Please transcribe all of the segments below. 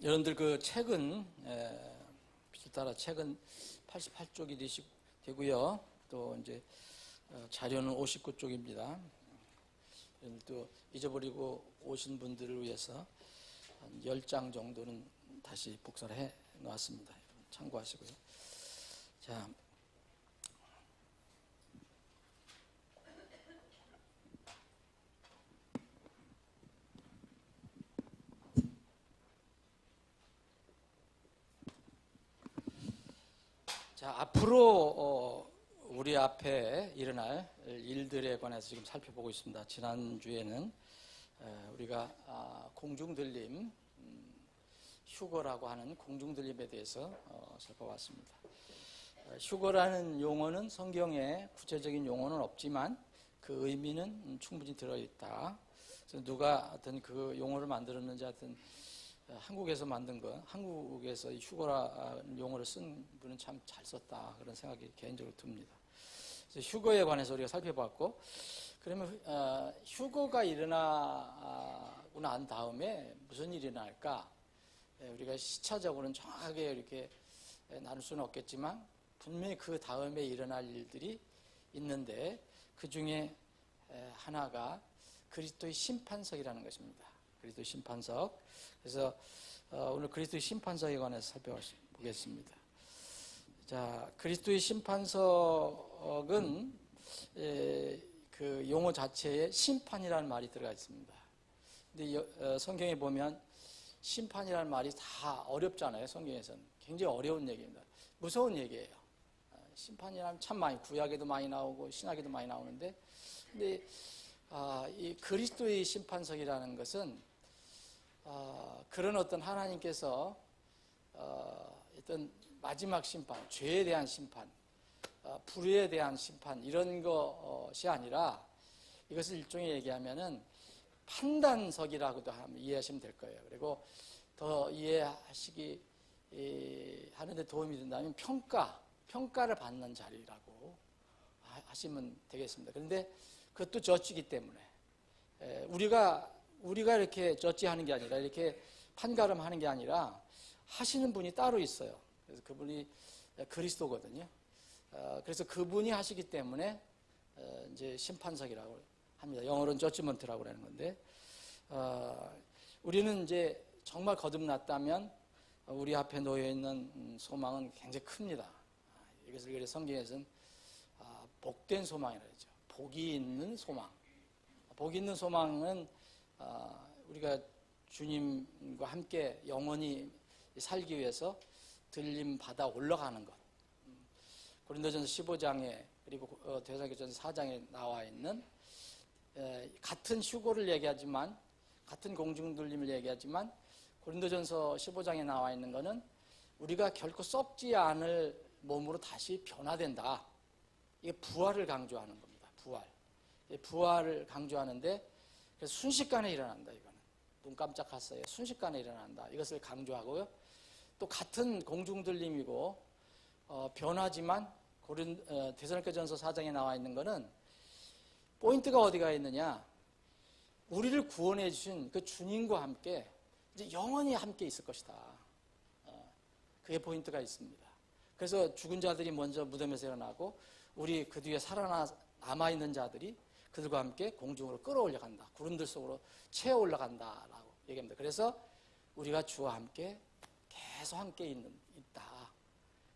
여러분들 그 책은 빛을 따라 책은 88쪽이 되고요. 또 이제 자료는 59쪽입니다. 또 잊어버리고 오신 분들을 위해서 한 10장 정도는 다시 복사를 해 놓았습니다. 참고하시고요. 자, 앞으로 우리 앞에 일어날 일들에 관해서 지금 살펴보고 있습니다. 지난주에는 우리가 공중들림, 휴거라고 하는 공중들림에 대해서 살펴봤습니다. 휴거라는 용어는 성경에 구체적인 용어는 없지만 그 의미는 충분히 들어있다. 그래서 누가 어떤 그 용어를 만들었는지 하여튼 한국에서 만든 거, 한국에서 이 휴거라는 용어를 쓴 분은 참 잘 썼다. 그런 생각이 개인적으로 듭니다. 그래서 휴거에 관해서 우리가 살펴봤고, 그러면 휴거가 일어나고 난 다음에 무슨 일이 일어날까? 우리가 시차적으로는 정확하게 이렇게 나눌 수는 없겠지만 분명히 그 다음에 일어날 일들이 있는데 그 중에 하나가 그리스도의 심판석이라는 것입니다. 그리스도의 심판석. 그래서 오늘 그리스도의 심판석에 관해서 살펴보겠습니다. 자, 그리스도의 심판석은 그 용어 자체에 심판이라는 말이 들어가 있습니다. 근데 성경에 보면 심판이라는 말이 다 어렵잖아요. 성경에서는 굉장히 어려운 얘기입니다. 무서운 얘기예요. 심판이라면 참 많이 구약에도 많이 나오고 신약에도 많이 나오는데, 근데 이 그리스도의 심판석이라는 것은 그런 어떤 하나님께서 어떤 마지막 심판, 죄에 대한 심판, 불의에 대한 심판 이런 것이 아니라 이것을 일종의 얘기하면은 판단석이라고도 이해하시면 될 거예요. 그리고 더 이해하시기 하는데 도움이 된다면 평가를 받는 자리라고 하시면 되겠습니다. 그런데 그것도 저치기 때문에 우리가 이렇게 저치하는 게 아니라 이렇게 판가름하는 게 아니라 하시는 분이 따로 있어요. 그래서 그분이 그리스도거든요. 그래서 그분이 하시기 때문에 이제 심판석이라고 합니다. 영어로는 저지먼트라고 하는 건데, 우리는 이제 정말 거듭났다면 우리 앞에 놓여 있는 소망은 굉장히 큽니다. 이것을 그래서 성경에서는 복된 소망이라고 하죠. 복이 있는 소망. 복이 있는 소망은 우리가 주님과 함께 영원히 살기 위해서 들림 받아 올라가는 것. 고린도전서 15장에 그리고 데살로니가전서 4장에 나와 있는 같은 휴거를 얘기하지만, 같은 공중들림을 얘기하지만 고린도전서 15장에 나와 있는 것은 우리가 결코 썩지 않을 몸으로 다시 변화된다. 이게 부활을 강조하는 겁니다. 부활을 강조하는데, 그래서 순식간에 일어난다. 이거는 눈 깜짝할 사이에 순식간에 일어난다. 이것을 강조하고요. 또 같은 공중들림이고 변하지만 데살로니가전서 4장에 나와 있는 것은 포인트가 어디가 있느냐? 우리를 구원해 주신 그 주님과 함께 이제 영원히 함께 있을 것이다. 그게 포인트가 있습니다. 그래서 죽은 자들이 먼저 무덤에서 일어나고 우리 그 뒤에 살아남아 있는 자들이 그들과 함께 공중으로 끌어올려 간다. 구름들 속으로 채워 올라간다라고 얘기합니다. 그래서 우리가 주와 함께 계속 함께 있다.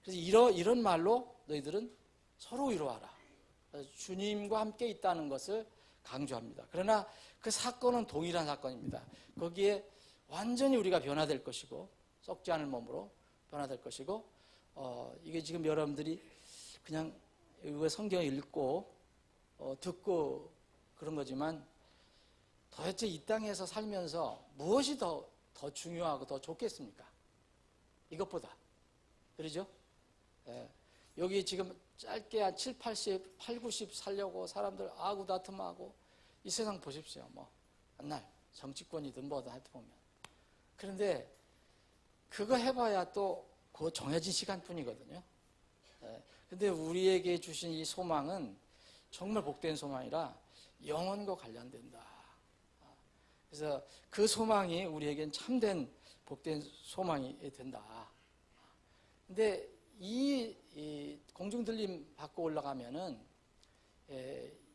그래서 이런 말로 너희들은 서로 이루어라. 주님과 함께 있다는 것을 강조합니다. 그러나 그 사건은 동일한 사건입니다. 거기에 완전히 우리가 변화될 것이고 썩지 않을 몸으로 변화될 것이고, 이게 지금 여러분들이 그냥 성경을 읽고 듣고 그런 거지만 도대체 이 땅에서 살면서 무엇이 더 중요하고 더 좋겠습니까? 이것보다. 그러죠? 여기 지금 짧게 한 7, 80, 8, 90 살려고 사람들 아구다툼하고 이 세상 보십시오. 맨날 정치권이든 뭐든 하여튼 보면. 그런데 그거 해봐야 또 그 정해진 시간뿐이거든요. 근데 우리에게 주신 이 소망은 정말 복된 소망이라 영원과 관련된다. 그래서 그 소망이 우리에겐 참된 복된 소망이 된다. 근데 이 공중들림 받고 올라가면은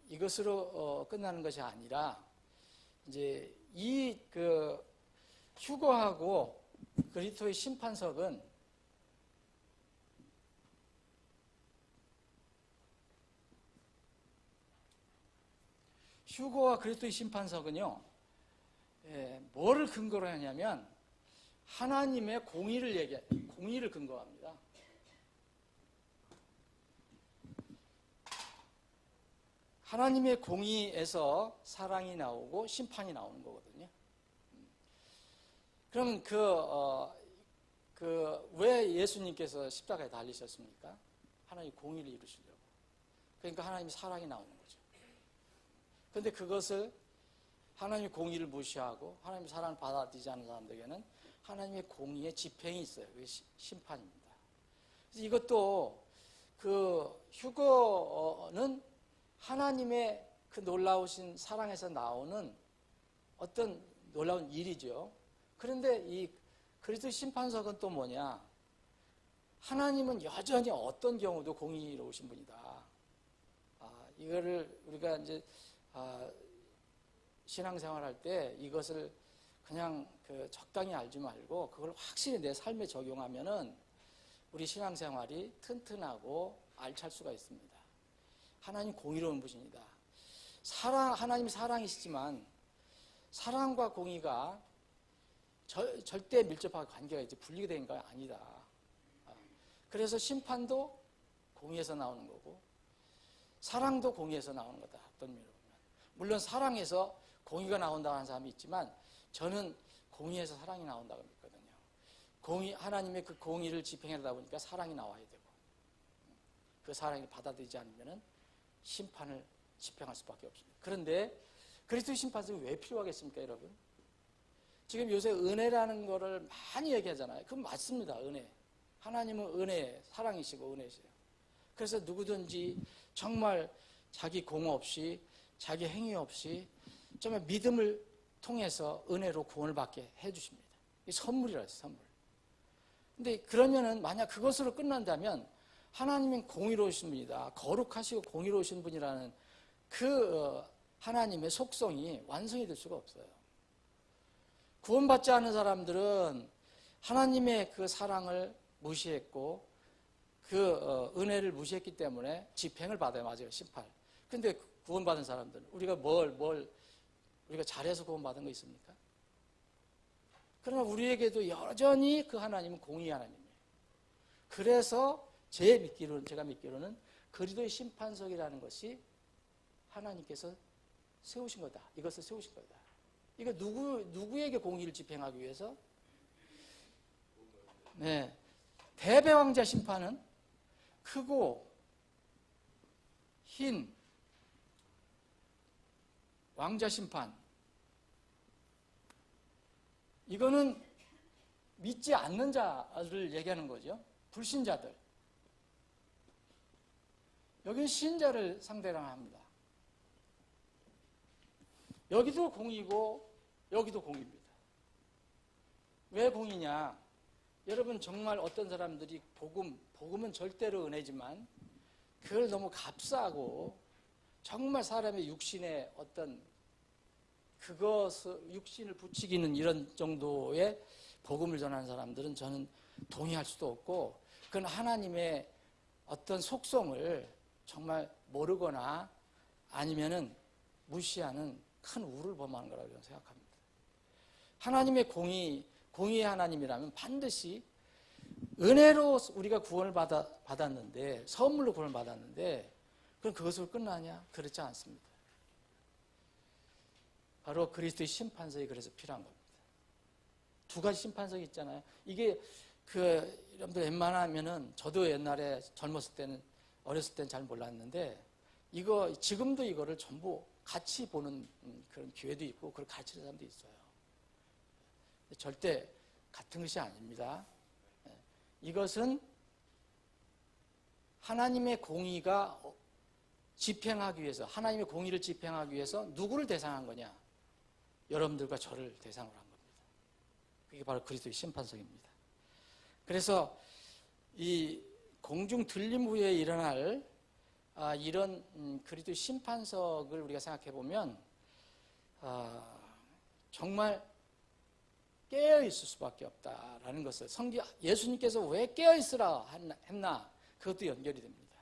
이것으로 끝나는 것이 아니라 이제 이 그 휴거하고 그리스도의 심판석은 휴거와 그리스도의 심판석은요, 뭐를 근거로 하냐면 하나님의 공의를 근거합니다. 하나님의 공의에서 사랑이 나오고 심판이 나오는 거거든요. 그럼 왜 예수님께서 십자가에 달리셨습니까? 하나님의 공의를 이루시려고. 그러니까 하나님의 사랑이 나오는 거죠. 그런데 그것을 하나님의 공의를 무시하고 하나님의 사랑을 받아들이지 않는 사람들에게는 하나님의 공의의 집행이 있어요. 그게 심판입니다. 그래서 이것도 그 휴거는 하나님의 그 놀라우신 사랑에서 나오는 어떤 놀라운 일이죠. 그런데 이 그리스도 심판석은 또 뭐냐? 하나님은 여전히 어떤 경우도 공의로우신 분이다. 이거를 우리가 이제 신앙생활할 때 이것을 그냥 적당히 알지 말고 그걸 확실히 내 삶에 적용하면은 우리 신앙생활이 튼튼하고 알찰 수가 있습니다. 하나님 공의로운 분이다. 하나님이 사랑이시지만 사랑과 공의가 절대 밀접하게 관계가 이제 분리가 된 거 아니다. 그래서 심판도 공의에서 나오는 거고 사랑도 공의에서 나오는 거다. 어떤 의미로 보면. 물론 사랑에서 공의가 나온다고 하는 사람이 있지만 저는 공의에서 사랑이 나온다고 믿거든요. 하나님의 그 공의를 집행하다 보니까 사랑이 나와야 되고 그 사랑을 받아들이지 않으면 심판을 집행할 수밖에 없습니다. 그런데 그리스도의 심판이 왜 필요하겠습니까, 여러분? 지금 요새 은혜라는 거를 많이 얘기하잖아요. 그건 맞습니다. 은혜. 하나님은 은혜, 사랑이시고 은혜시요. 그래서 누구든지 정말 자기 공 없이 자기 행위 없이 정말 믿음을 통해서 은혜로 구원을 받게 해주십니다. 이 선물이라 했어요, 선물. 근데 그러면은 만약 그것으로 끝난다면 하나님은 공의로우신 분이다. 거룩하시고 공의로우신 분이라는 그 하나님의 속성이 완성이 될 수가 없어요. 구원받지 않은 사람들은 하나님의 그 사랑을 무시했고 그 은혜를 무시했기 때문에 집행을 받아요. 맞아요. 심판. 근데 구원받은 사람들은 우리가 우리가 잘해서 구원받은 거 있습니까? 그러나 우리에게도 여전히 그 하나님은 공의 하나님이에요. 그래서 제가 믿기로는 그리스도의 심판석이라는 것이 하나님께서 세우신 거다. 이것을 세우신 거다. 이거 누구에게 공의를 집행하기 위해서? 네. 대배왕자 심판은 크고 흰 왕자 심판. 이거는 믿지 않는 자를 얘기하는 거죠. 불신자들. 여기는 신자를 상대로 합니다. 여기도 공이고 여기도 공입니다. 왜 공이냐? 여러분 정말 어떤 사람들이 복음은 절대로 은혜지만 그걸 너무 값싸고 정말 사람의 육신의 어떤 육신을 부추기는 이런 정도의 복음을 전하는 사람들은 저는 동의할 수도 없고 그건 하나님의 어떤 속성을 정말 모르거나 아니면은 무시하는 큰 우를 범하는 거라고 저는 생각합니다. 하나님의 공의의 하나님이라면 반드시 은혜로 우리가 구원을 받았는데 선물로 구원을 받았는데 그럼 그것으로 끝나냐? 그렇지 않습니다. 바로 그리스도의 심판석이 그래서 필요한 겁니다. 두 가지 심판석이 있잖아요. 이게 여러분들 웬만하면은 저도 옛날에 어렸을 때는 잘 몰랐는데 지금도 이거를 전부 같이 보는 그런 기회도 있고 그걸 가르치는 사람도 있어요. 절대 같은 것이 아닙니다. 이것은 하나님의 공의가 집행하기 위해서 하나님의 공의를 집행하기 위해서 누구를 대상한 거냐? 여러분들과 저를 대상으로 한 겁니다. 그게 바로 그리스도의 심판석입니다. 그래서 이 공중 들림 후에 일어날 이런 그리스도의 심판석을 우리가 생각해 보면 정말 깨어 있을 수밖에 없다라는 것을 예수님께서 왜 깨어 있으라 했나 그것도 연결이 됩니다.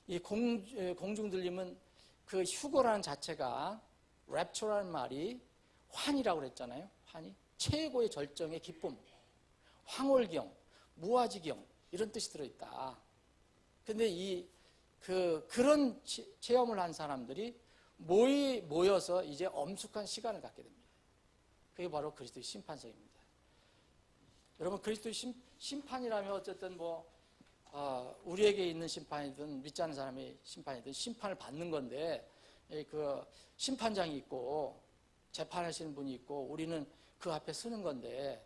이 공중 들림은 그 휴거라는 자체가 랩처라는 말이 환이라고 그랬잖아요. 환이 최고의 절정의 기쁨, 황홀경, 무아지경 이런 뜻이 들어있다. 근데 그런 체험을 한 사람들이 모여서 이제 엄숙한 시간을 갖게 됩니다. 그게 바로 그리스도의 심판석입니다. 여러분, 그리스도의 심판이라면 어쨌든 우리에게 있는 심판이든 믿지 않는 사람의 심판이든 심판을 받는 건데, 그 심판장이 있고 재판하시는 분이 있고 우리는 그 앞에 서는 건데,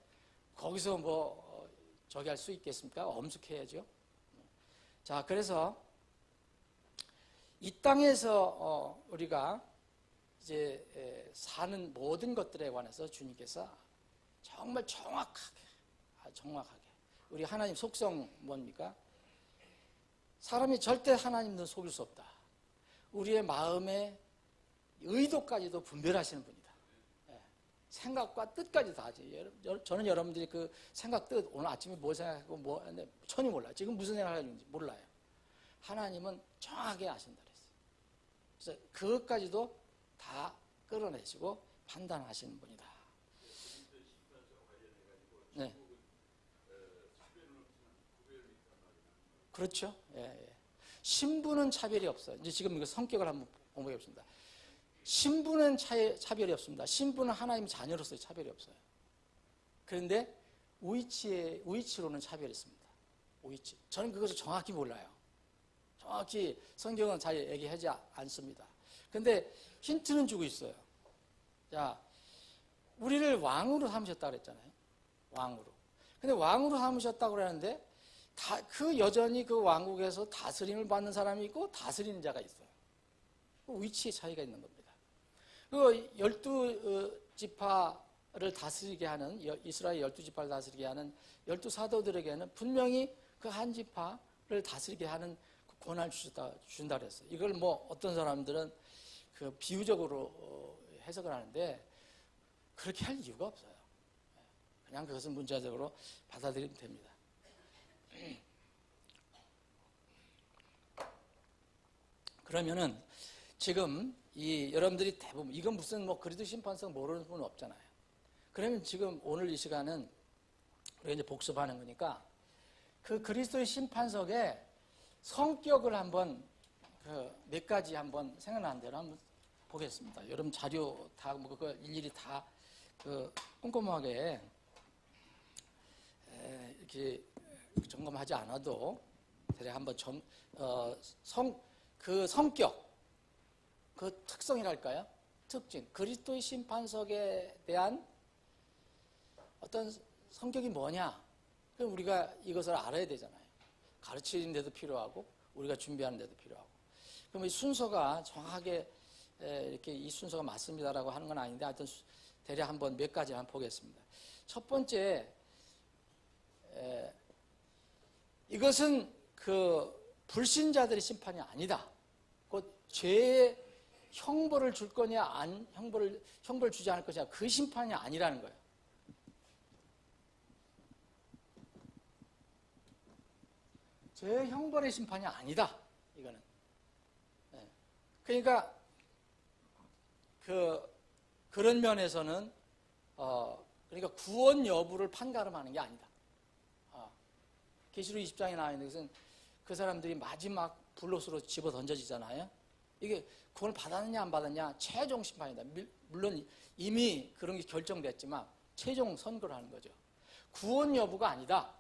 거기서 저기 할 수 있겠습니까? 엄숙해야죠. 자, 그래서 이 땅에서 우리가 이제 사는 모든 것들에 관해서 주님께서 정말 정확하게 우리 하나님 속성 뭡니까? 사람이 절대 하나님은 속일 수 없다. 우리의 마음의 의도까지도 분별하시는 분이다. 생각과 뜻까지 다 하지. 저는 여러분들이 그 생각, 뜻, 오늘 아침에 뭘 생각하고 전혀 몰라요. 지금 무슨 생각을 하는지 몰라요. 하나님은 정확하게 아신다 그랬어요. 그래서 그것까지도 다 끌어내시고 판단하시는 분이다. 네. 그렇죠. 예. 신분은 차별이 없어요. 이제 지금 이거 성격을 한번 공부해 봅시다. 신분은 차별이 없습니다. 신분은 하나님 자녀로서의 차별이 없어요. 그런데 위치로는 차별이 있습니다. 위치. 저는 그것을 정확히 몰라요. 정확히 성경은 잘 얘기하지 않습니다. 그런데 힌트는 주고 있어요. 자, 우리를 왕으로 삼으셨다고 그랬잖아요. 왕으로. 근데 왕으로 삼으셨다고 그러는데 여전히 그 왕국에서 다스림을 받는 사람이 있고 다스리는 자가 있어요. 그 위치의 차이가 있는 겁니다. 그 12지파를 다스리게 하는, 이스라엘 12지파를 다스리게 하는 12사도들에게는 분명히 그 한 지파를 다스리게 하는 권한을 준다 그랬어요. 이걸 어떤 사람들은 그 비유적으로 해석을 하는데 그렇게 할 이유가 없어요. 그냥 그것은 문자적으로 받아들이면 됩니다. 그러면은 지금 여러분들이 대부분 이건 무슨 그리스도 심판석 모르는 분은 없잖아요. 그러면 지금 오늘 이 시간은 우리가 이제 복습하는 거니까 그 그리스도의 심판석의 성격을 한번 몇 가지 한번 생각나는 대로 한번 보겠습니다. 여러분 자료 다 그거 일일이 다 꼼꼼하게 이렇게 점검하지 않아도 대략 한번 그 성격, 그 특성이랄까요? 특징, 그리스도의 심판석에 대한 어떤 성격이 뭐냐? 그럼 우리가 이것을 알아야 되잖아요. 가르치는 데도 필요하고 우리가 준비하는 데도 필요하고. 그럼 이 순서가 정확하게 이렇게 이 순서가 맞습니다라고 하는 건 아닌데 하여튼 대략 한번 몇 가지만 보겠습니다. 첫 번째, 이것은 그 불신자들의 심판이 아니다. 곧 죄의 형벌을 줄 거냐, 형벌을 주지 않을 것이냐, 그 심판이 아니라는 거예요. 죄의 형벌의 심판이 아니다. 이거는. 그러니까 그런 면에서는 그러니까 구원 여부를 판가름하는 게 아니다. 계시록 20장에 나와 있는 것은 그 사람들이 마지막 불롯으로 집어 던져지잖아요. 이게 구원을 받았느냐 안 받았느냐 최종 심판이다. 물론 이미 그런 게 결정됐지만 최종 선고를 하는 거죠. 구원 여부가 아니다.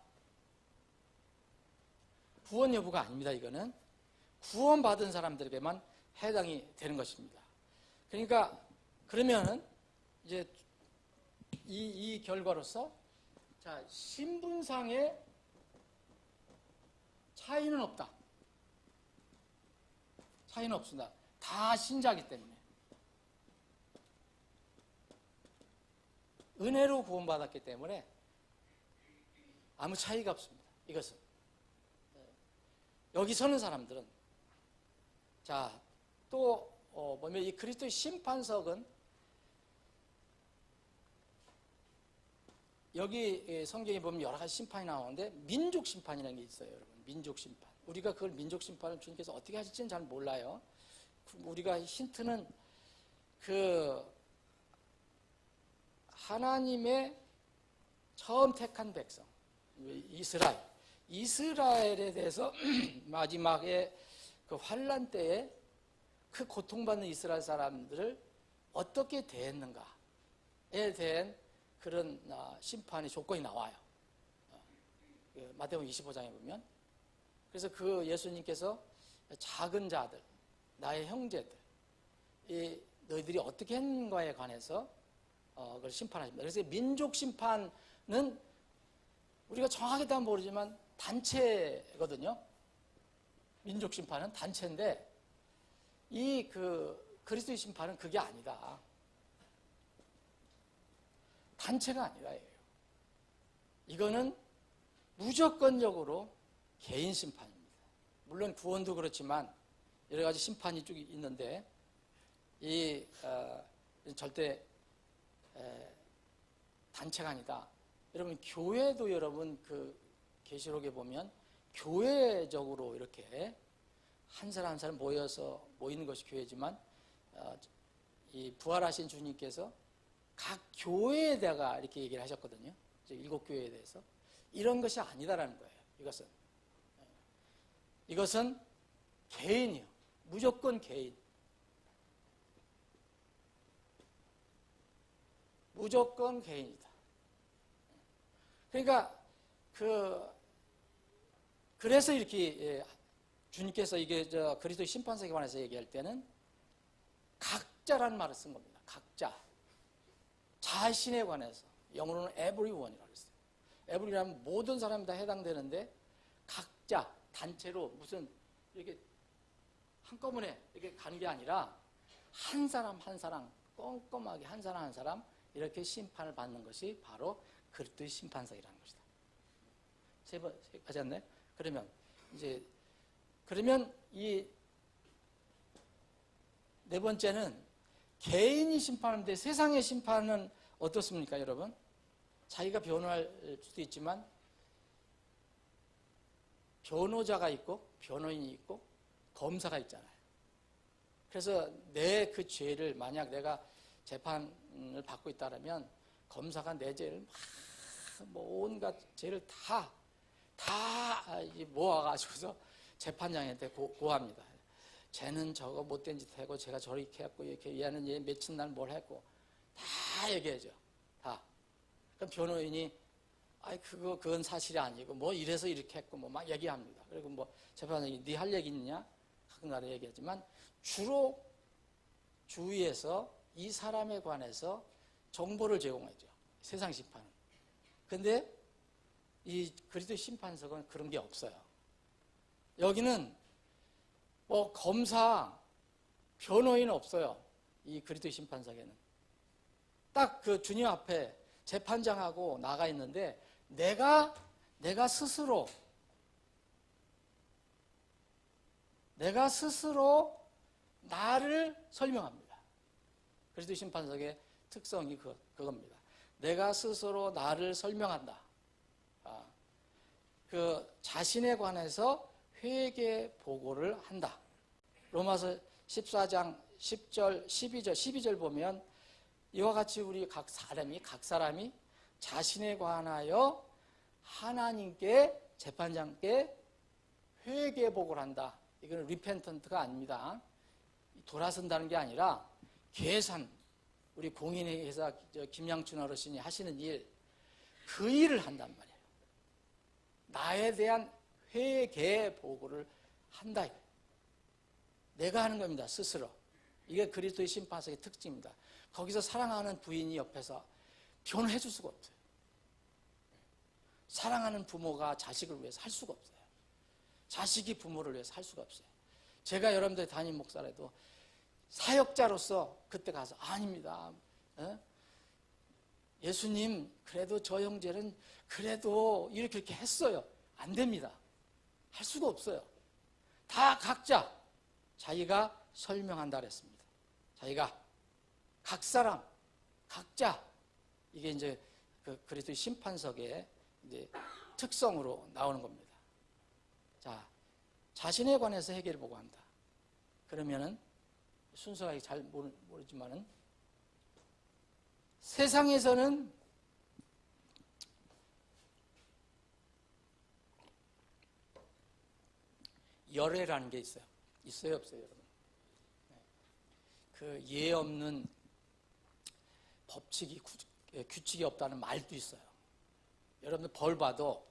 구원 여부가 아닙니다. 이거는 구원받은 사람들에게만 해당이 되는 것입니다. 그러니까 그러면은 이제 이 결과로서 자, 신분상의 차이는 없다. 차이는 없습니다. 다 신자이기 때문에. 은혜로 구원받았기 때문에 아무 차이가 없습니다. 이것은 여기 서는 사람들은 자, 또 뭐냐면 이 그리스도의 심판석은 여기 성경에 보면 여러 가지 심판이 나오는데 민족 심판이라는 게 있어요, 여러분. 민족 심판. 우리가 그걸 민족 심판을 주님께서 어떻게 하실지는 잘 몰라요. 우리가 힌트는 그 하나님의 처음 택한 백성 이스라엘에 대해서 마지막에 그 환란 때에 그 고통받는 이스라엘 사람들을 어떻게 대했는가에 대한 그런 심판의 조건이 나와요. 마태복음 25장에 보면. 그래서 그 예수님께서 작은 자들, 나의 형제들, 너희들이 어떻게 했는가에 관해서 그걸 심판하십니다. 그래서 민족 심판은 우리가 정확하게 다 모르지만 단체거든요. 민족 심판은 단체인데 이 그리스도의 심판은 그게 아니다. 단체가 아니라 이거는 무조건적으로 개인 심판입니다. 물론 구원도 그렇지만 여러 가지 심판이 쭉 있는데 절대 단체가 아니다. 여러분 교회도 여러분 그 계시록에 보면 교회적으로 이렇게 한 사람 한 사람 모여서 모이는 것이 교회지만 이 부활하신 주님께서 각 교회에다가 이렇게 얘기를 하셨거든요. 7교회에 대해서. 이런 것이 아니다라는 거예요. 이것은 개인이요. 무조건 개인. 무조건 개인이다. 그러니까 그래서 이렇게 주님께서 이게 그리스도의 심판석에 관해서 얘기할 때는 각자라는 말을 쓴 겁니다. 각자. 자신에 관해서. 영어로는 everyone이라고 했어요. everyone이라면 모든 사람이 다 해당되는데 각자, 단체로 무슨 이렇게 한꺼번에 이렇게 가는 게 아니라 한 사람 한 사람 꼼꼼하게 한 사람 한 사람 이렇게 심판을 받는 것이 바로 그리스도의 심판석이라는 것이다. 세 번 하셨네. 그러면 이 네 번째는 개인이 심판하는데 세상의 심판은 어떻습니까, 여러분? 자기가 변호할 수도 있지만 변호자가 있고 변호인이 있고 검사가 있잖아요. 그래서 내 그 죄를 만약 내가 재판을 받고 있다면 검사가 내 죄를 뭐 온갖 죄를 다 모아가지고서 재판장한테 고합니다. 쟤는 저거 못된 짓 하고 제가 저렇게 했고 이렇게 얘는 얘 며칠 날 뭘 했고 다 얘기하죠. 다. 그럼 변호인이 그건 사실이 아니고 뭐 이래서 이렇게 했고 뭐 막 얘기합니다. 그리고 뭐 재판장이 네 할 얘기 있냐? 가끔 나라 얘기하지만 주로 주위에서 이 사람에 관해서 정보를 제공하죠. 세상 심판은. 근데 이 그리스도의 심판석은 그런 게 없어요. 여기는 뭐 검사, 변호인은 없어요. 이 그리스도의 심판석에는. 딱 그 주님 앞에 재판장하고 나가 있는데 내가 스스로 나를 설명합니다. 그리스도의 심판석의 특성이 그겁니다. 내가 스스로 나를 설명한다. 그 자신에 관해서 회개 보고를 한다. 로마서 14장 10절, 12절 보면 이와 같이 우리 각 사람이 자신에 관하여 하나님께 재판장께 회개 보고를 한다. 이거는 리펜턴트가 아닙니다. 돌아선다는 게 아니라 계산, 우리 공인의 회사 김양춘 어르신이 하시는 일, 그 일을 한단 말이에요. 나에 대한 회개 보고를 한다. 내가 하는 겁니다. 스스로. 이게 그리스도의 심판석의 특징입니다. 거기서 사랑하는 부인이 옆에서 변호해 줄 수가 없어요. 사랑하는 부모가 자식을 위해서 할 수가 없어요. 자식이 부모를 위해서 할 수가 없어요. 제가 여러분들 담임 목사라도 사역자로서 그때 가서 아닙니다. 예수님 그래도 저 형제는 그래도 이렇게 했어요. 안 됩니다. 할 수가 없어요. 다 각자 자기가 설명한다 그랬습니다. 자기가 각 사람 각자, 이게 이제 그리스도의 심판석의 이제 특성으로 나오는 겁니다. 자, 자신에 관해서 해결을 보고 한다. 그러면은 순서가 잘 모르지만은 세상에서는 열애라는 게 있어요. 있어요, 없어요, 여러분? 그 예 없는 법칙이, 규칙이 없다는 말도 있어요. 여러분들 벌 봐도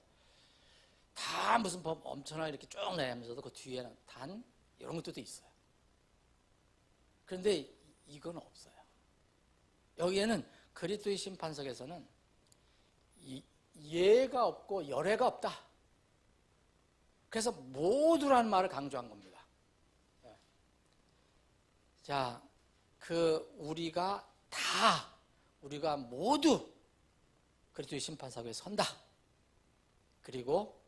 다 무슨 법 엄청나게 이렇게 쭉 내면서도 그 뒤에는 단 이런 것도 있어요. 그런데 이건 없어요. 여기에는 그리스도의 심판석에서는 예가 없고 열애가 없다. 그래서 모두라는 말을 강조한 겁니다. 자, 우리가 모두 그리스도의 심판석에 선다. 그리고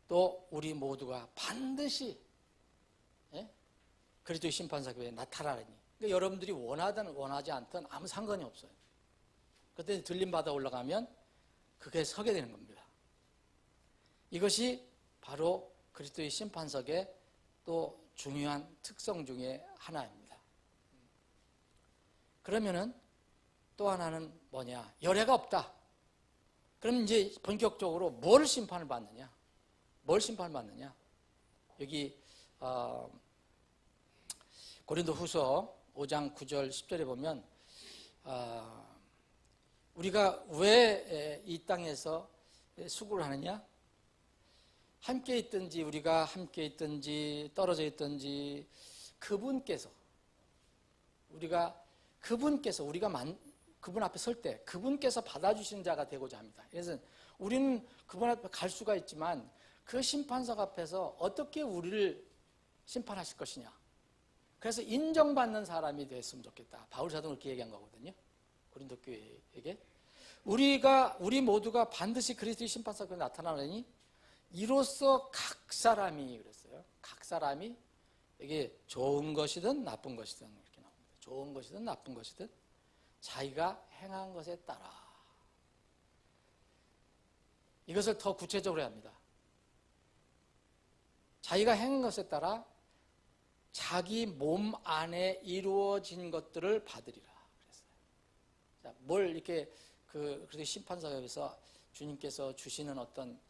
또 우리 모두가 반드시 그리스도의 심판석에 나타나리니. 그러니까 여러분들이 원하든 원하지 않든 아무 상관이 없어요. 그때 들림받아 올라가면 그게 서게 되는 겁니다. 이것이 바로 그리스도의 심판석의 또 중요한 특성 중에 하나입니다. 그러면은 또 하나는 뭐냐? 열애가 없다. 그럼 이제 본격적으로 뭘 심판을 받느냐? 뭘 심판을 받느냐? 여기 고린도후서 5장 9절 10절에 보면 우리가 왜 이 땅에서 수고를 하느냐? 함께 있든지 우리가 함께 있든지 떨어져 있든지 그분께서 우리가 그분 앞에 설 때 그분께서 받아주시는 자가 되고자 합니다. 그래서 우리는 그분 앞에 갈 수가 있지만 그 심판석 앞에서 어떻게 우리를 심판하실 것이냐. 그래서 인정받는 사람이 됐으면 좋겠다. 바울 사도는 그렇게 얘기한 거거든요. 고린도 교회에게. 우리 모두가 반드시 그리스도의 심판석에 나타나느니 이로써 각 사람이 그랬어요. 각 사람이 이게 좋은 것이든 나쁜 것이든 이렇게 나옵니다. 좋은 것이든 나쁜 것이든 자기가 행한 것에 따라 이것을 더 구체적으로 해야 합니다. 자기가 행한 것에 따라 자기 몸 안에 이루어진 것들을 받으리라 그랬어요. 자, 뭘 이렇게 그래서 심판석에서 주님께서 주시는 어떤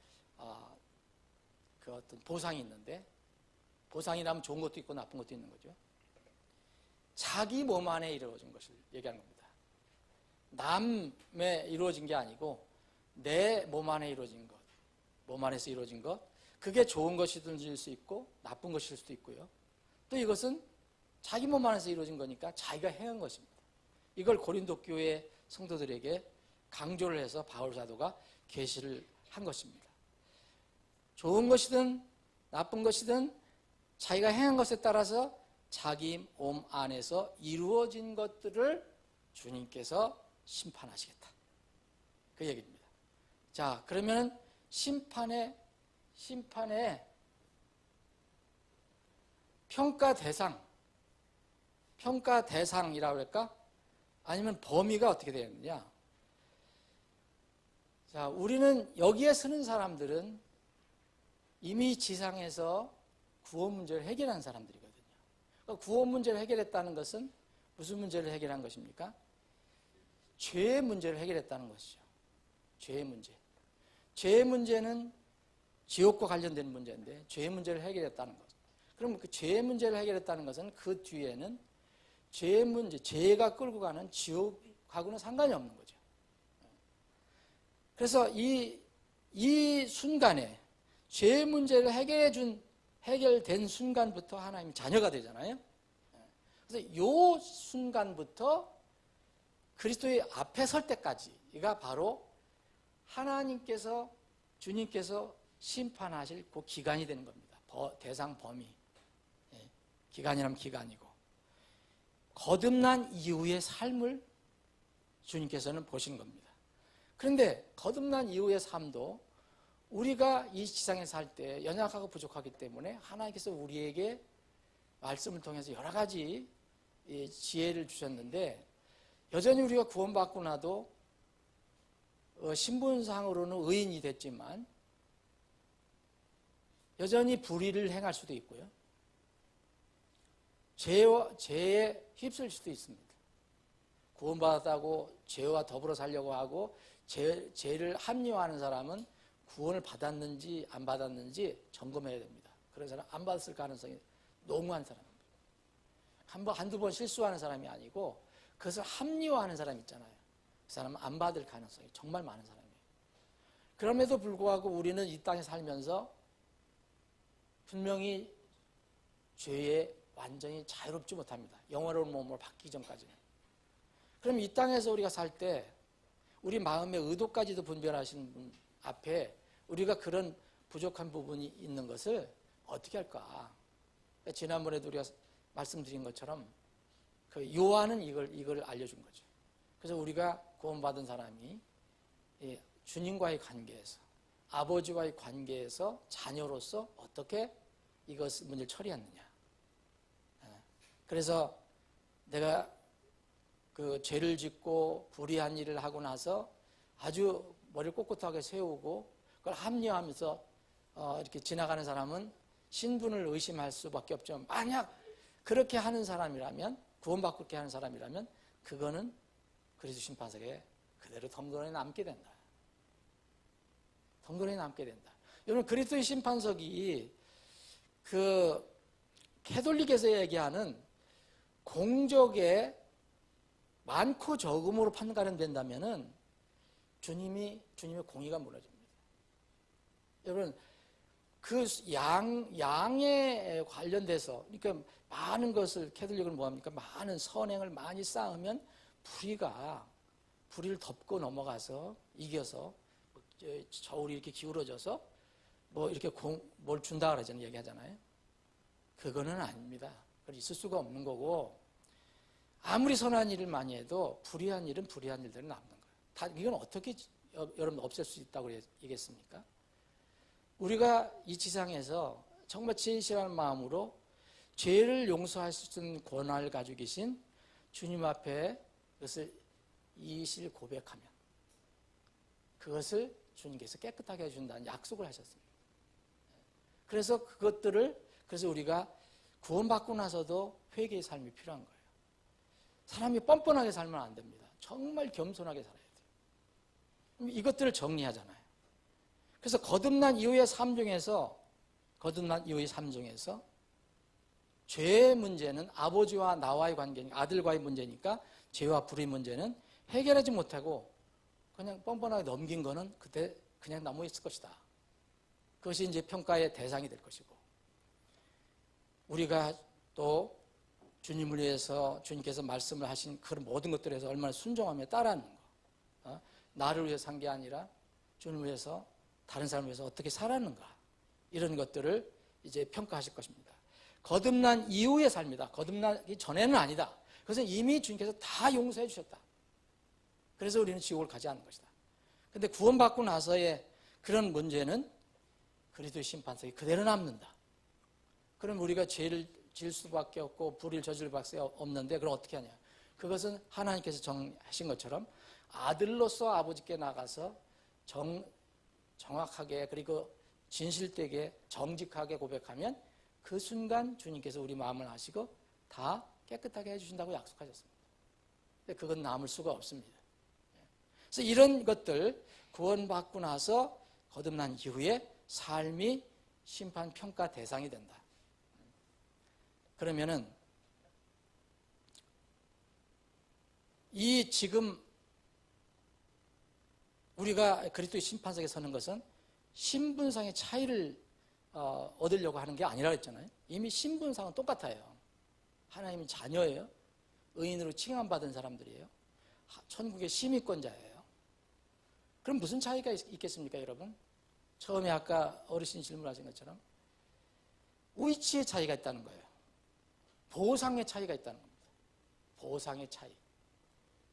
보상이 있는데 보상이라면 좋은 것도 있고 나쁜 것도 있는 거죠. 자기 몸 안에 이루어진 것을 얘기하는 겁니다. 남에 이루어진 게 아니고 내 몸 안에 이루어진 것, 몸 안에서 이루어진 것, 그게 좋은 것이든지 수 있고 나쁜 것일 수도 있고요. 또 이것은 자기 몸 안에서 이루어진 거니까 자기가 행한 것입니다. 이걸 고린도 교회 성도들에게 강조를 해서 바울 사도가 계시를 한 것입니다. 좋은 것이든 나쁜 것이든 자기가 행한 것에 따라서 자기 몸 안에서 이루어진 것들을 주님께서 심판하시겠다. 그 얘기입니다. 자, 그러면 심판의 평가 대상이라고 할까? 아니면 범위가 어떻게 되느냐? 자, 우리는 여기에 서는 사람들은 이미 지상에서 구원 문제를 해결한 사람들이거든요. 그러니까 구원 문제를 해결했다는 것은 무슨 문제를 해결한 것입니까? 죄의 문제를 해결했다는 것이죠. 죄의 문제. 죄의 문제는 지옥과 관련된 문제인데 죄의 문제를 해결했다는 것. 그럼 그 죄의 문제를 해결했다는 것은 그 뒤에는 죄의 문제, 죄가 끌고 가는 지옥하고는 상관이 없는 거죠. 그래서 이 순간에 죄의 문제를 해결된 순간부터 하나님의 자녀가 되잖아요. 그래서 이 순간부터 그리스도의 앞에 설 때까지가 바로 하나님께서 주님께서 심판하실 그 기간이 되는 겁니다. 대상 범위. 기간이라면 기간이고 거듭난 이후의 삶을 주님께서는 보신 겁니다. 그런데 거듭난 이후의 삶도 우리가 이 지상에 살 때 연약하고 부족하기 때문에 하나님께서 우리에게 말씀을 통해서 여러 가지 지혜를 주셨는데, 여전히 우리가 구원받고 나도 신분상으로는 의인이 됐지만 여전히 불의를 행할 수도 있고요, 죄에 휩쓸 수도 있습니다. 구원받았다고 죄와 더불어 살려고 하고 죄를 합리화하는 사람은 구원을 받았는지 안 받았는지 점검해야 됩니다. 그런 사람 안 받았을 가능성이 농후한 사람입니다. 한두 번 실수하는 사람이 아니고 그것을 합리화하는 사람 있잖아요. 그 사람은 안 받을 가능성이 정말 많은 사람이에요. 그럼에도 불구하고 우리는 이 땅에 살면서 분명히 죄에 완전히 자유롭지 못합니다. 영원한 몸으로 바뀌기 전까지는. 그럼 이 땅에서 우리가 살 때 우리 마음의 의도까지도 분별하시는 분 앞에 우리가 그런 부족한 부분이 있는 것을 어떻게 할까? 지난번에도 우리가 말씀드린 것처럼 그 요한은 이걸 알려준 거죠. 그래서 우리가 구원받은 사람이 주님과의 관계에서, 아버지와의 관계에서 자녀로서 어떻게 이것 문제를 처리했느냐. 그래서 내가 그 죄를 짓고 불의한 일을 하고 나서 아주 머리를 꼿꼿하게 세우고 그걸 합리화하면서 이렇게 지나가는 사람은 신분을 의심할 수밖에 없죠. 만약 그렇게 하는 사람이라면, 구원받고 그렇게 하는 사람이라면 그거는 그리스도 심판석에 그대로 덩그러니 남게 된다. 덩그러니 남게 된다. 여러분, 그리스도의 심판석이 그 캐톨릭에서 얘기하는 공적의 많고 적음으로 판가름된다면은 주님의 공의가 무너집니다. 여러분, 그 양에 관련돼서, 그러니까 많은 것을 캐톨릭은 뭐합니까? 많은 선행을 많이 쌓으면 불의를 덮고 넘어가서 이겨서 저울이 이렇게 기울어져서 뭐 이렇게 뭘 준다 그러잖아요. 얘기하잖아요. 그거는 아닙니다. 그건 있을 수가 없는 거고, 아무리 선한 일을 많이 해도 불의한 일은 불의한 일대로 남는 거예요. 이건 어떻게 여러분 없앨 수 있다고 얘기했습니까? 우리가 이 지상에서 정말 진실한 마음으로 죄를 용서할 수 있는 권한을 가지고 계신 주님 앞에 그것을 이실 고백하면 그것을 주님께서 깨끗하게 해준다는 약속을 하셨습니다. 그래서 그래서 우리가 구원받고 나서도 회개의 삶이 필요한 거예요. 사람이 뻔뻔하게 살면 안 됩니다. 정말 겸손하게 살아야 돼요. 이것들을 정리하잖아요. 그래서 거듭난 이후의 삶 중에서 죄의 문제는 아버지와 나와의 관계니까, 아들과의 문제니까 죄와 불의 문제는 해결하지 못하고 그냥 뻔뻔하게 넘긴 거는 그때 그냥 남아 있을 것이다. 그것이 이제 평가의 대상이 될 것이고, 우리가 또 주님을 위해서 주님께서 말씀을 하신 그런 모든 것들에서 얼마나 순종하며 따라하는 거, 나를 위해 산 게 아니라 주님을 위해서, 다른 사람을 위해서 어떻게 살았는가, 이런 것들을 이제 평가하실 것입니다. 거듭난 이후의 삶이다. 거듭나기 전에는 아니다. 그것은 이미 주님께서 다 용서해 주셨다. 그래서 우리는 지옥을 가지 않는 것이다. 그런데 구원받고 나서의 그런 문제는 그리스도의 심판석이 그대로 남는다. 그럼 우리가 죄를 질 수밖에 없고 불의를 저질 수밖에 없는데 그럼 어떻게 하냐? 그것은 하나님께서 정하신 것처럼 아들로서 아버지께 나가서 정확하게, 그리고 진실되게 정직하게 고백하면 그 순간 주님께서 우리 마음을 아시고 다 깨끗하게 해주신다고 약속하셨습니다. 근데 그건 남을 수가 없습니다. 그래서 이런 것들, 구원받고 나서 거듭난 이후에 삶이 심판 평가 대상이 된다. 그러면은 이 지금 우리가 그리스도의 심판석에 서는 것은 신분상의 차이를 얻으려고 하는 게 아니라 했잖아요. 이미 신분상은 똑같아요. 하나님의 자녀예요. 의인으로 칭함받은 사람들이에요. 천국의 시민권자예요. 그럼 무슨 차이가 있겠습니까, 여러분? 처음에 아까 어르신이 질문하신 것처럼 위치의 차이가 있다는 거예요. 보상의 차이가 있다는 겁니다. 보상의 차이.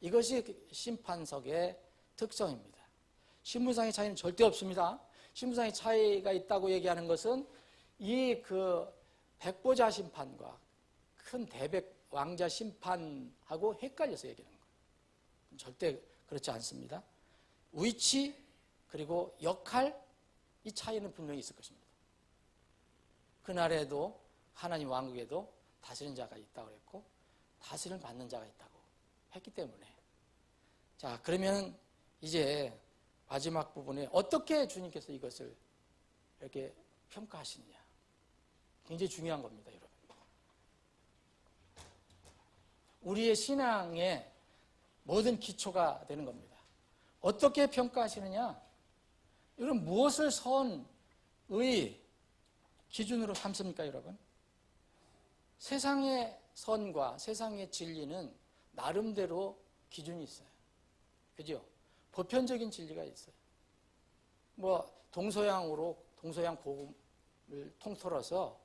이것이 심판석의 특성입니다. 신분상의 차이는 절대 없습니다. 신분상의 차이가 있다고 얘기하는 것은 이 그 백보자 심판과 큰 대백 왕자 심판하고 헷갈려서 얘기하는 거예요. 절대 그렇지 않습니다. 위치 그리고 역할 이 차이는 분명히 있을 것입니다. 그날에도 하나님 왕국에도 다스리는 자가 있다고 그랬고 다스림을 받는 자가 있다고 했기 때문에 자 그러면 이제 마지막 부분에 어떻게 주님께서 이것을 이렇게 평가하시느냐 굉장히 중요한 겁니다, 여러분. 우리의 신앙의 모든 기초가 되는 겁니다. 어떻게 평가하시느냐? 여러분 무엇을 선의 기준으로 삼습니까, 여러분? 세상의 선과 세상의 진리는 나름대로 기준이 있어요. 그죠? 보편적인 진리가 있어요. 뭐 동서양으로 동서양 복음을 통틀어서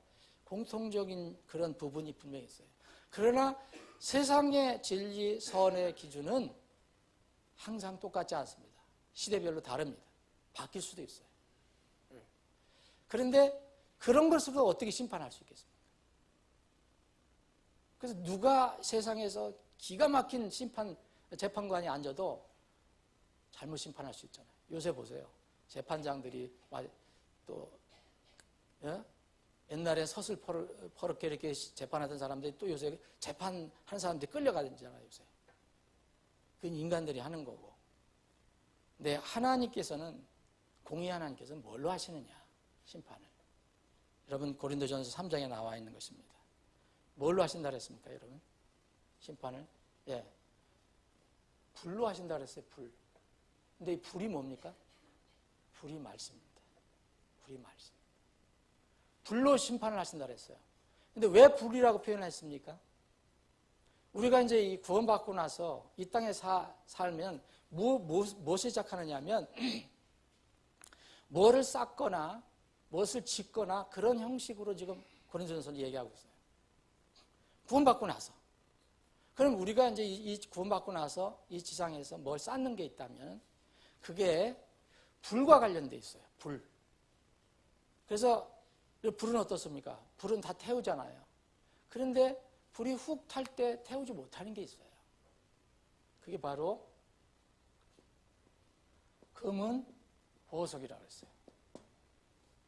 공통적인 그런 부분이 분명히 있어요. 그러나 세상의 진리, 선의 기준은 항상 똑같지 않습니다. 시대별로 다릅니다. 바뀔 수도 있어요. 그런데 그런 것으로 어떻게 심판할 수 있겠습니까? 그래서 누가 세상에서 기가 막힌 재판관이 앉아도 잘못 심판할 수 있잖아요. 요새 보세요. 재판장들이 또 옛날에 서슬 퍼렇게 이렇게 재판하던 사람들이 또 요새 재판하는 사람들이 끌려가잖아요. 요새. 그건 인간들이 하는 거고. 근데 하나님께서는 공의 하나님께서는 뭘로 하시느냐? 심판을. 여러분 고린도전서 3장에 나와 있는 것입니다. 뭘로 하신다 그랬습니까, 여러분? 심판을? 예. 불로 하신다 그랬어요, 불. 근데 이 불이 뭡니까? 불이 말씀입니다. 불이 말씀. 불로 심판을 하신다 그랬어요. 근데 왜 불이라고 표현했습니까? 우리가 이제 이 구원받고 나서 이 땅에 살면 무엇을 시작하느냐 하면 뭐를 쌓거나 무엇을 짓거나 그런 형식으로 지금 고린도전서는 얘기하고 있어요. 구원받고 나서. 그럼 우리가 이제 이 구원받고 나서 이 지상에서 뭘 쌓는 게 있다면 그게 불과 관련돼 있어요. 불. 그래서 불은 어떻습니까? 불은 다 태우잖아요. 그런데 불이 훅 탈 때 태우지 못하는 게 있어요. 그게 바로 검은 보석이라고 했어요.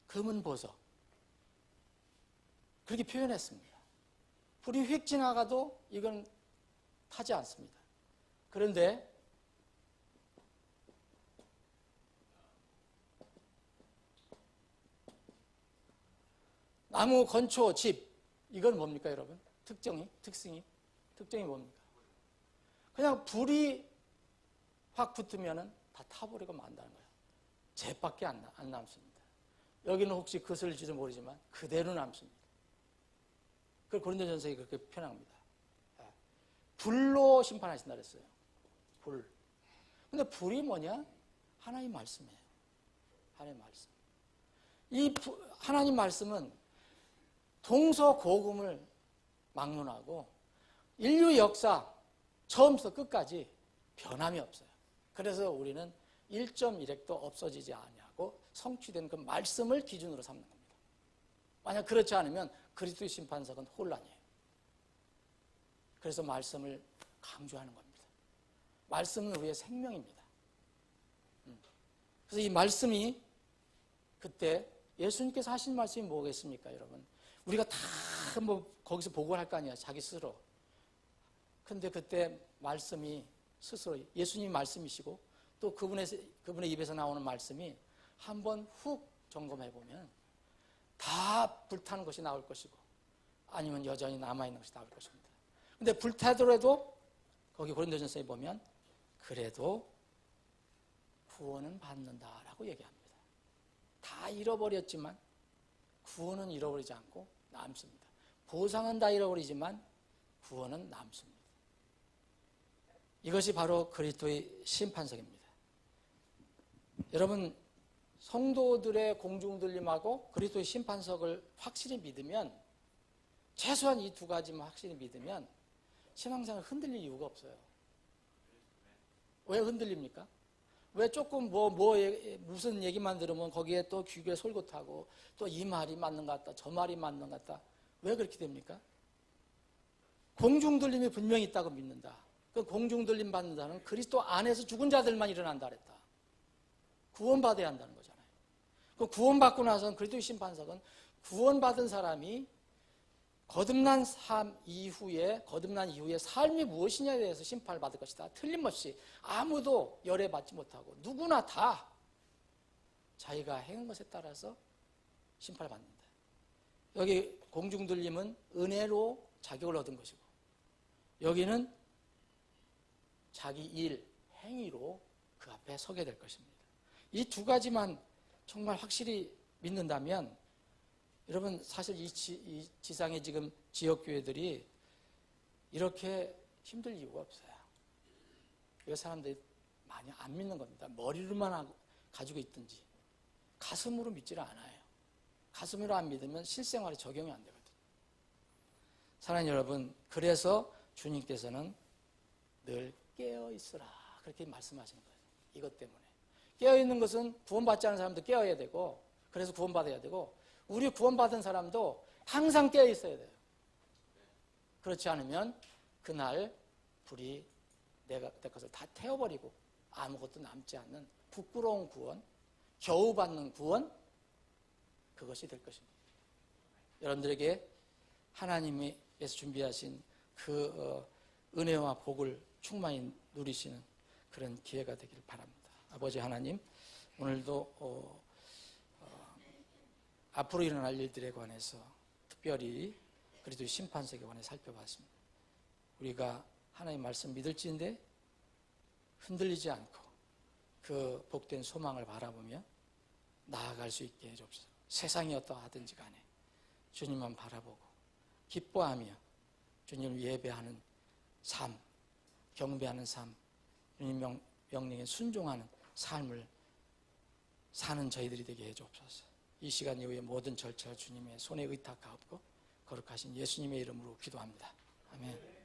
검은 보석. 그렇게 표현했습니다. 불이 휙 지나가도 이건 타지 않습니다. 그런데 나무, 건초, 집 이건 뭡니까, 여러분? 특징이 뭡니까? 그냥 불이 확 붙으면 다 타버리고 만다는 거예요. 재밖에 안 남습니다. 여기는 혹시 그슬지도 모르지만 그대로 남습니다. 그걸 고린도전서에 그렇게 표현합니다. 불로 심판하신다 그랬어요. 불. 근데 불이 뭐냐? 하나님 말씀이에요. 하나님 말씀. 이 하나님 말씀은 동서고금을 막론하고 인류 역사 처음부터 끝까지 변함이 없어요. 그래서 우리는 1.1핵도 없어지지 아니하고 성취된 그 말씀을 기준으로 삼는 겁니다. 만약 그렇지 않으면 그리스도의 심판석은 혼란이에요. 그래서 말씀을 강조하는 겁니다. 말씀은 우리의 생명입니다. 그래서 이 말씀이 그때 예수님께서 하신 말씀이 뭐겠습니까, 여러분? 우리가 다 뭐 거기서 복원할 거 아니야, 자기 스스로. 근데 그때 말씀이 스스로 예수님이 말씀이시고 또 그분의 입에서 나오는 말씀이 한번 훅 점검해 보면 다 불타는 것이 나올 것이고 아니면 여전히 남아있는 것이 나올 것입니다. 근데 불타더라도 거기 고린도전서에 보면 그래도 구원은 받는다라고 얘기합니다. 다 잃어버렸지만 구원은 잃어버리지 않고 남습니다. 보상은 다 잃어버리지만 구원은 남습니다. 이것이 바로 그리스도의 심판석입니다. 여러분, 성도들의 공중들림하고 그리스도의 심판석을 확실히 믿으면, 최소한 이 두 가지만 확실히 믿으면 신앙생활 흔들릴 이유가 없어요. 왜 흔들립니까? 왜 조금 무슨 얘기만 들으면 거기에 또 귀에 솔깃하고 또 이 말이 맞는 것 같다, 저 말이 맞는 것 같다. 왜 그렇게 됩니까? 공중들림이 분명히 있다고 믿는다. 그 공중들림 받는다는 그리스도 안에서 죽은 자들만 일어난다 그랬다. 구원받아야 한다는 거잖아요. 그 구원받고 나서는 그리스도의 심판석은 구원받은 사람이 거듭난 이후에 삶이 무엇이냐에 대해서 심판을 받을 것이다. 틀림없이 아무도 열애받지 못하고 누구나 다 자기가 행한 것에 따라서 심판을 받는다. 여기 공중들림은 은혜로 자격을 얻은 것이고, 여기는 자기 일, 행위로 그 앞에 서게 될 것입니다. 이 두 가지만 정말 확실히 믿는다면, 여러분 사실 이 지상의 지금 지역교회들이 이렇게 힘들 이유가 없어요. 왜 사람들이 많이 안 믿는 겁니다. 머리로만 가지고 있든지 가슴으로 믿지를 않아요. 가슴으로 안 믿으면 실생활에 적용이 안 되거든요. 사랑하는 여러분, 그래서 주님께서는 늘 깨어있으라 그렇게 말씀하시는 거예요. 이것 때문에 깨어있는 것은 구원받지 않은 사람도 깨어야 되고, 그래서 구원받아야 되고, 우리 구원받은 사람도 항상 깨어있어야 돼요. 그렇지 않으면 그날 불이 내 것을 다 태워버리고 아무것도 남지 않는 부끄러운 구원, 겨우 받는 구원, 그것이 될 것입니다. 여러분들에게 하나님께서 준비하신 그 은혜와 복을 충만히 누리시는 그런 기회가 되길 바랍니다. 아버지 하나님, 오늘도 앞으로 일어날 일들에 관해서 특별히 그리스도의 심판석에 관해 살펴봤습니다. 우리가 하나님 말씀 믿을지인데 흔들리지 않고 그 복된 소망을 바라보며 나아갈 수 있게 해주옵소서. 세상이 어떠하든지 간에 주님만 바라보고 기뻐하며 주님을 예배하는 삶, 경배하는 삶, 주님 명령에 순종하는 삶을 사는 저희들이 되게 해주옵소서. 이 시간 이후에 모든 절차를 주님의 손에 의탁하옵고 거룩하신 예수님의 이름으로 기도합니다. 아멘.